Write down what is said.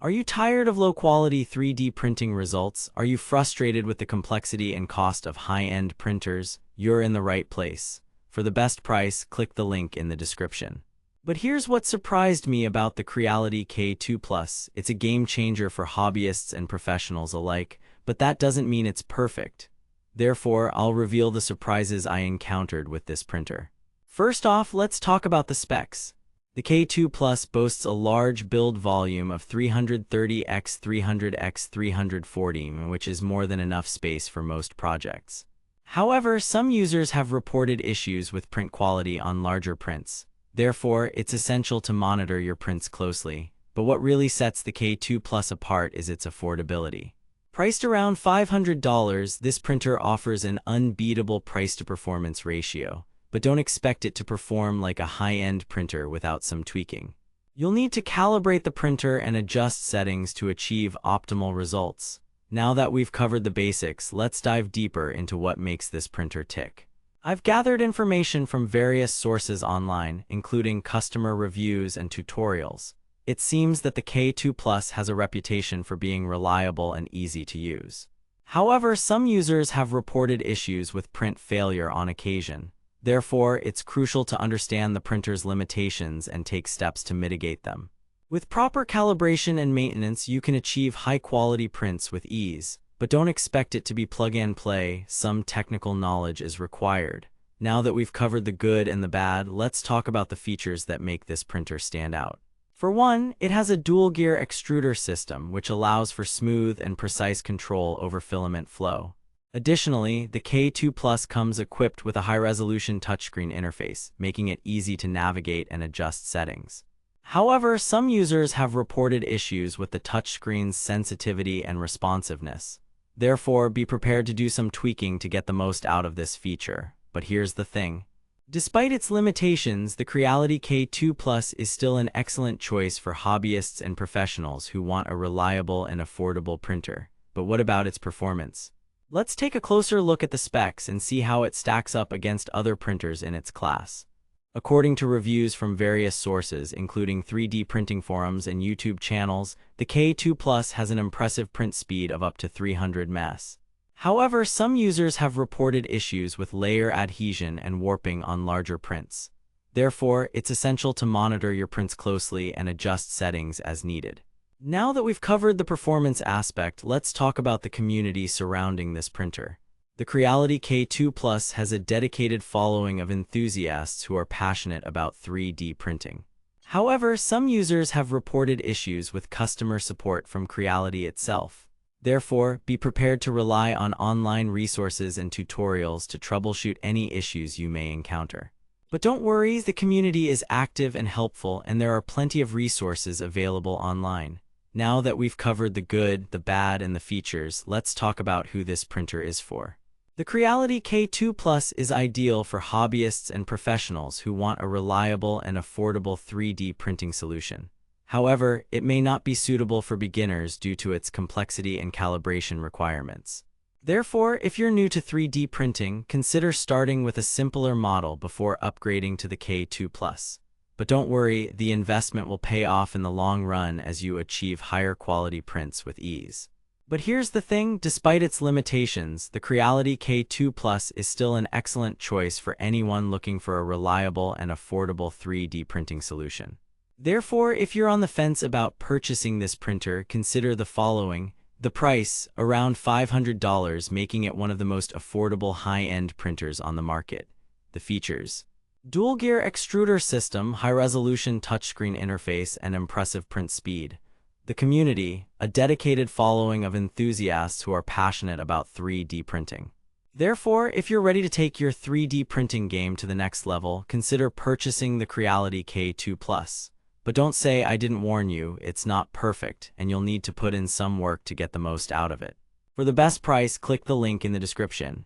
Are you tired of low-quality 3D printing results? Are you frustrated with the complexity and cost of high-end printers? You're in the right place. For the best price, click the link in the description. But here's what surprised me about the Creality K2 Plus. It's a game changer for hobbyists and professionals alike, but that doesn't mean it's perfect. Therefore, I'll reveal the surprises I encountered with this printer. First off, let's talk about the specs. The K2 Plus boasts a large build volume of 330 x 300 x 340, which is more than enough space for most projects. However, some users have reported issues with print quality on larger prints. Therefore, it's essential to monitor your prints closely. But what really sets the K2 Plus apart is its affordability. Priced around $500, this printer offers an unbeatable price-to-performance ratio. But don't expect it to perform like a high-end printer without some tweaking. You'll need to calibrate the printer and adjust settings to achieve optimal results. Now that we've covered the basics, let's dive deeper into what makes this printer tick. I've gathered information from various sources online, including customer reviews and tutorials. It seems that the K2 Plus has a reputation for being reliable and easy to use. However, some users have reported issues with print failure on occasion. Therefore, it's crucial to understand the printer's limitations and take steps to mitigate them. With proper calibration and maintenance, you can achieve high-quality prints with ease, but don't expect it to be plug-and-play. Some technical knowledge is required. Now that we've covered the good and the bad, let's talk about the features that make this printer stand out. For one, it has a dual-gear extruder system, which allows for smooth and precise control over filament flow. Additionally, the K2 Plus comes equipped with a high-resolution touchscreen interface, making it easy to navigate and adjust settings. However, some users have reported issues with the touchscreen's sensitivity and responsiveness. Therefore, be prepared to do some tweaking to get the most out of this feature. But here's the thing. Despite its limitations, the Creality K2 Plus is still an excellent choice for hobbyists and professionals who want a reliable and affordable printer. But what about its performance? Let's take a closer look at the specs and see how it stacks up against other printers in its class. According to reviews from various sources, including 3D printing forums and YouTube channels, the K2 Plus has an impressive print speed of up to 300 ms. However, some users have reported issues with layer adhesion and warping on larger prints. Therefore, it's essential to monitor your prints closely and adjust settings as needed. Now that we've covered the performance aspect, let's talk about the community surrounding this printer. The Creality K2 Plus has a dedicated following of enthusiasts who are passionate about 3D printing. However, some users have reported issues with customer support from Creality itself. Therefore, be prepared to rely on online resources and tutorials to troubleshoot any issues you may encounter. But don't worry, the community is active and helpful, and there are plenty of resources available online. Now that we've covered the good, the bad, and the features, let's talk about who this printer is for. The Creality K2 Plus is ideal for hobbyists and professionals who want a reliable and affordable 3D printing solution. However, it may not be suitable for beginners due to its complexity and calibration requirements. Therefore, if you're new to 3D printing, consider starting with a simpler model before upgrading to the K2 Plus. But don't worry, the investment will pay off in the long run as you achieve higher quality prints with ease. But here's the thing, despite its limitations, the Creality K2 Plus is still an excellent choice for anyone looking for a reliable and affordable 3D printing solution. Therefore, if you're on the fence about purchasing this printer, consider the following. The price, around $500, making it one of the most affordable high-end printers on the market. The features. Dual-gear extruder system, high-resolution touchscreen interface, and impressive print speed. The community, a dedicated following of enthusiasts who are passionate about 3D printing. Therefore, if you're ready to take your 3D printing game to the next level, consider purchasing the Creality K2 Plus. But don't say I didn't warn you, it's not perfect, and you'll need to put in some work to get the most out of it. For the best price, click the link in the description.